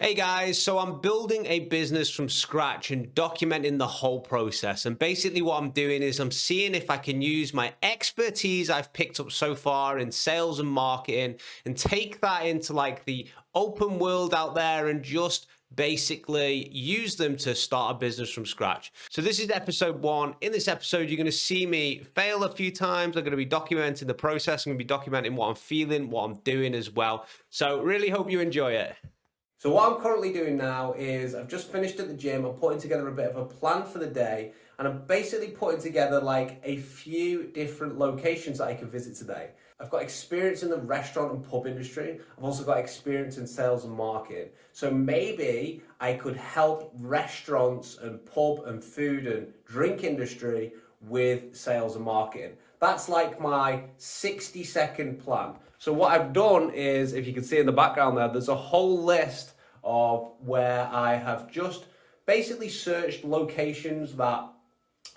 Hey guys, so I'm building a business from scratch and documenting the whole process. And basically, what I'm doing is I'm seeing if I can use my expertise I've picked up so far in sales and marketing and take that into like the open world out there and just basically use them to start a business from scratch. So, this is episode 1. In this episode, you're going to see me fail a few times. I'm going to be documenting the process. I'm going to be documenting what I'm feeling, what I'm doing as well. So, really hope you enjoy it. So what I'm currently doing now is I've just finished at the gym. I'm putting together a bit of a plan for the day, and I'm basically putting together like a few different locations that I can visit today. I've got experience in the restaurant and pub industry. I've also got experience in sales and marketing. So maybe I could help restaurants and pub and food and drink industry with sales and marketing. That's like my 60-second plan. So what I've done is, if you can see in the background there's a whole list of where I have just basically searched locations that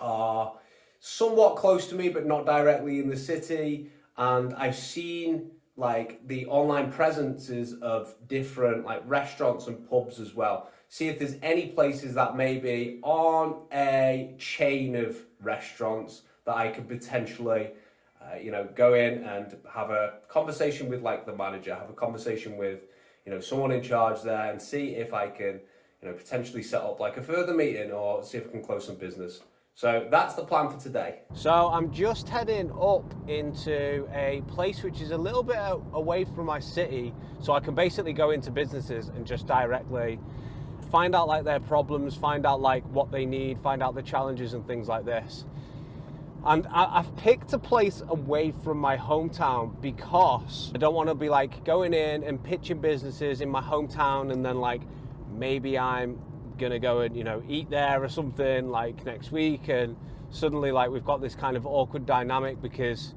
are somewhat close to me but not directly in the city, and I've seen like the online presences of different like restaurants and pubs as well. See if there's any places that maybe on a chain of restaurants that I could potentially go in and have a conversation with like the manager, have a conversation with, someone in charge there, and see if I can, potentially set up like a further meeting or see if I can close some business. So that's the plan for today. So I'm just heading up into a place which is a little bit away from my city, so I can basically go into businesses and just directly find out like their problems, find out like what they need, find out the challenges and things like this. And I've picked a place away from my hometown because I don't want to be like going in and pitching businesses in my hometown and then like maybe I'm gonna go and eat there or something like next week, and suddenly like we've got this kind of awkward dynamic because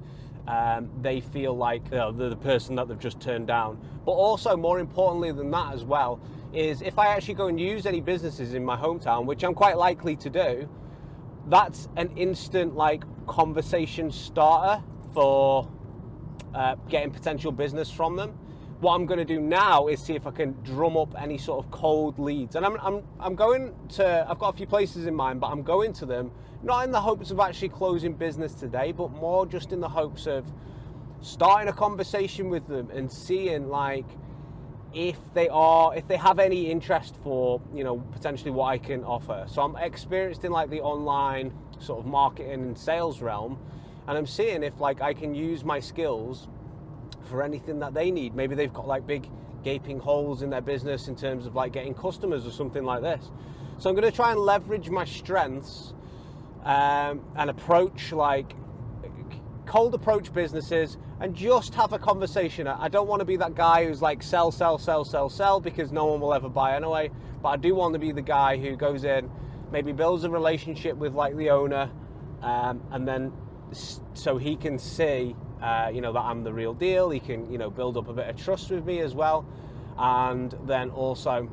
they feel like they're the person that they've just turned down. But also, more importantly than that as well, is if I actually go and use any businesses in my hometown, which I'm quite likely to do, that's an instant like conversation starter for getting potential business from them. What I'm going to do now is see if I can drum up any sort of cold leads, and I'm going to. I've got a few places in mind, but I'm going to them not in the hopes of actually closing business today, but more just in the hopes of starting a conversation with them and seeing like if they have any interest for potentially what I can offer. So I'm experienced in like the online sort of marketing and sales realm, and I'm seeing if like I can use my skills for anything that they need. Maybe they've got like big gaping holes in their business in terms of like getting customers or something like this. So I'm going to try and leverage my strengths and approach like cold approach businesses and just have a conversation. I don't want to be that guy who's like sell because no one will ever buy anyway, but I do want to be the guy who goes in, maybe builds a relationship with like the owner, and then so he can see that I'm the real deal. He can build up a bit of trust with me as well, and then also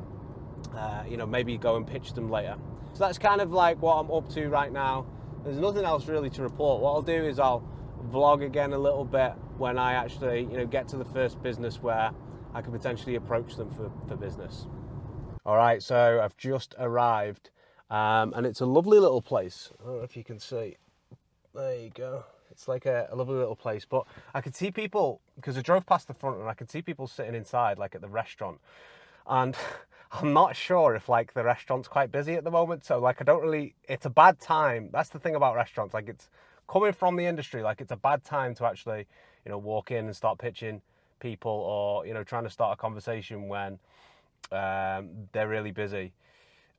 maybe go and pitch them later. So that's kind of like what I'm up to right now. There's nothing else really to report. What I'll do is I'll vlog again a little bit when I actually get to the first business where I could potentially approach them for business. All right, so I've just arrived, and it's a lovely little place. I don't know if you can see. There you go. It's like a lovely little place, but I could see people, because I drove past the front and I could see people sitting inside like at the restaurant, and I'm not sure if like the restaurant's quite busy at the moment, so like it's a bad time. That's the thing about restaurants, like it's coming from the industry, like it's a bad time to actually walk in and start pitching people or trying to start a conversation when they're really busy,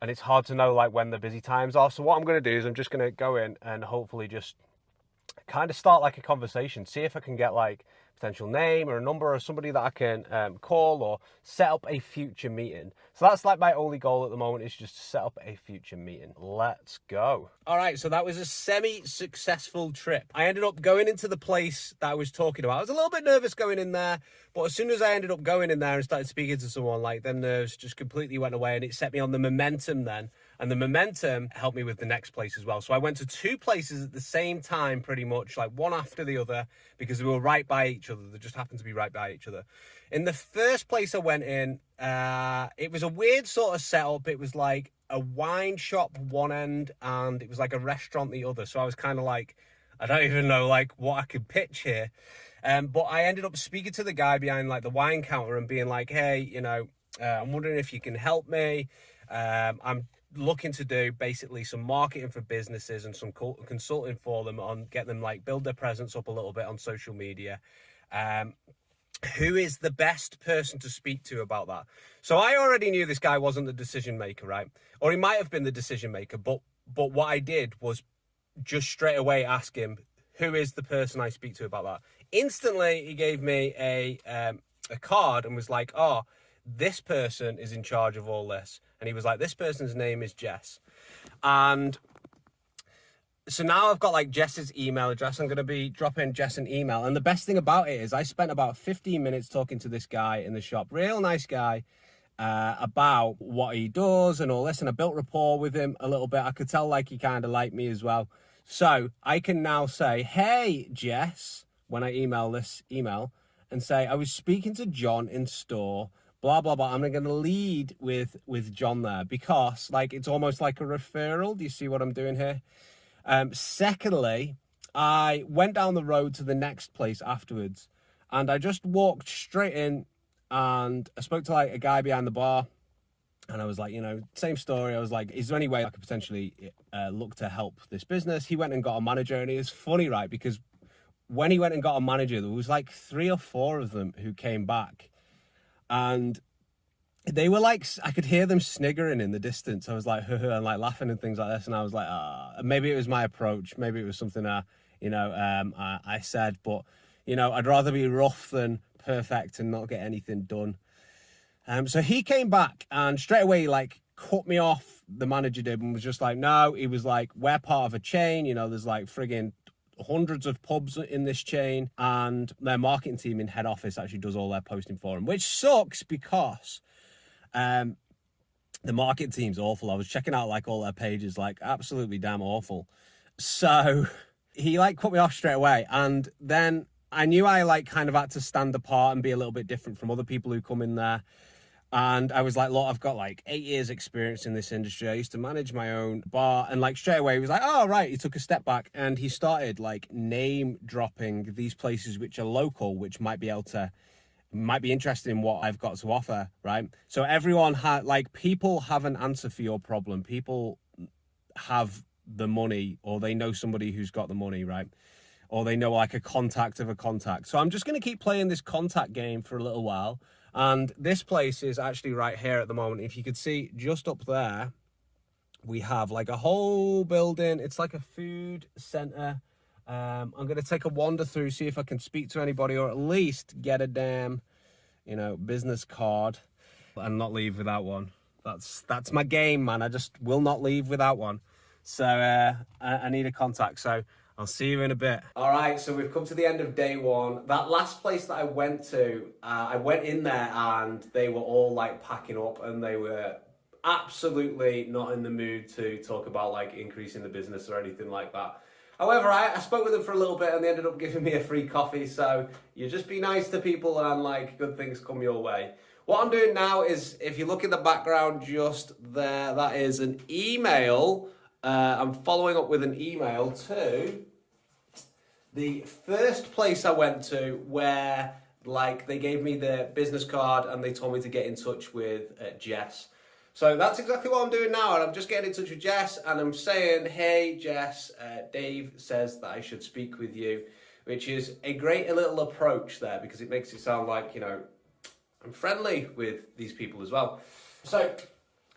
and it's hard to know like when the busy times are. So what I'm going to do is I'm just going to go in and hopefully just kind of start like a conversation, see if I can get like potential name or a number or somebody that I can call or set up a future meeting. So that's like my only goal at the moment, is just to set up a future meeting. Let's go. All right, so that was a semi-successful trip. I ended up going into the place that I was talking about. I was a little bit nervous going in there, but as soon as I ended up going in there and started speaking to someone, like them nerves just completely went away, and it set me on the momentum then And the momentum helped me with the next place as well. So I went to 2 places at the same time, pretty much, like one after the other, because they were right by each other. They just happened to be right by each other. In the first place I went in, it was a weird sort of setup. It was like a wine shop one end, and it was like a restaurant the other. So I was kind of like, I don't even know like what I could pitch here. But I ended up speaking to the guy behind like the wine counter and being like, hey, you know, I'm wondering if you can help me. I'm looking to do basically some marketing for businesses and some consulting for them on get them like build their presence up a little bit on social media. Who is the best person to speak to about that? So I already knew this guy wasn't the decision maker, right? Or he might have been the decision maker, but what I did was just straight away ask him, who is the person I speak to about that? Instantly, he gave me a card and was like, oh, this person is in charge of all this. And he was like, this person's name is Jess. And so now I've got like Jess's email address. I'm going to be dropping Jess an email. And the best thing about it is I spent about 15 minutes talking to this guy in the shop. Real nice guy, about what he does and all this. And I built rapport with him a little bit. I could tell like he kind of liked me as well. So I can now say, hey, Jess, when I email this email and say, I was speaking to John in store, blah, blah, blah. I'm going to lead with John there because like, it's almost like a referral. Do you see what I'm doing here? Secondly, I went down the road to the next place afterwards and I just walked straight in and I spoke to like a guy behind the bar and I was like, you know, same story. I was like, is there any way I could potentially look to help this business? He went and got a manager and it was funny, right? Because when he went and got a manager, there was like 3 or 4 of them who came back. And they were like, I could hear them sniggering in the distance. I was like, and like laughing and things like this. And I was like, maybe it was my approach. Maybe it was something I said. But, you know, I'd rather be rough than perfect and not get anything done. So he came back and straight away, like, cut me off. The manager did and was just like, no, he was like, we're part of a chain. You know, there's like frigging hundreds of pubs in this chain and their marketing team in head office actually does all their posting for them, which sucks because the marketing team's awful. I was checking out like all their pages, like absolutely damn awful. So he like cut me off straight away. And then I knew I like kind of had to stand apart and be a little bit different from other people who come in there. And I was like, look, I've got like 8 years experience in this industry. I used to manage my own bar. And like straight away, he was like, oh, right. He took a step back and he started like name dropping these places which are local, which might be interested in what I've got to offer, right? So everyone had like, people have an answer for your problem. People have the money or they know somebody who's got the money, right? Or they know like a contact of a contact. So I'm just going to keep playing this contact game for a little while. And this place is actually right here at the moment. If you could see just up there, we have like a whole building. It's like a food center. I'm going to take a wander through, see if I can speak to anybody or at least get a damn, you know, business card and not leave without one. That's my game, man. I just will not leave without one. So I need a contact. So I'll see you in a bit. All right, so we've come to the end of day 1. That last place that I went to, I went in there and they were all like packing up and they were absolutely not in the mood to talk about like increasing the business or anything like that. However, I spoke with them for a little bit and they ended up giving me a free coffee. So you just be nice to people and like good things come your way. What I'm doing now is, if you look in the background just there, that is an email. I'm following up with an email to the first place I went to where like they gave me the business card and they told me to get in touch with Jess. So that's exactly what I'm doing now. And I'm just getting in touch with Jess and I'm saying, hey, Jess, Dave says that I should speak with you, which is a great little approach there because it makes it sound like, you know, I'm friendly with these people as well. So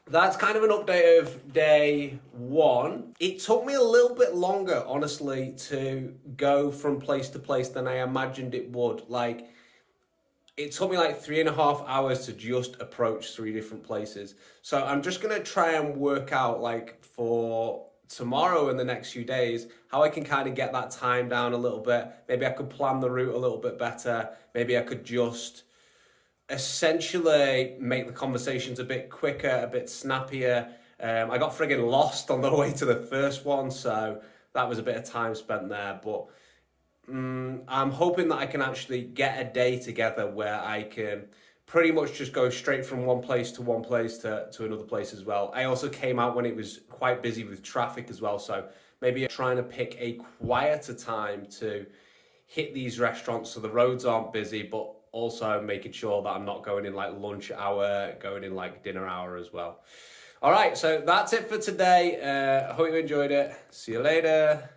that's kind of an update of day 1. It took me a little bit longer, honestly, to go from place to place than I imagined it would. Like, it took me like 3.5 hours to just approach 3 different places. So I'm just going to try and work out, like, for tomorrow and the next few days, how I can kind of get that time down a little bit. Maybe I could plan the route a little bit better. Maybe I could just essentially make the conversations a bit quicker, a bit snappier, I got friggin' lost on the way to the first one, so that was a bit of time spent there. But I'm hoping that I can actually get a day together where I can pretty much just go straight from one place to one place to another place as well. I also came out when it was quite busy with traffic as well, so maybe I'm trying to pick a quieter time to hit these restaurants so the roads aren't busy, but also making sure that I'm not going in like lunch hour, going in like dinner hour as well. All right, so that's it for today. I hope you enjoyed it. See you later.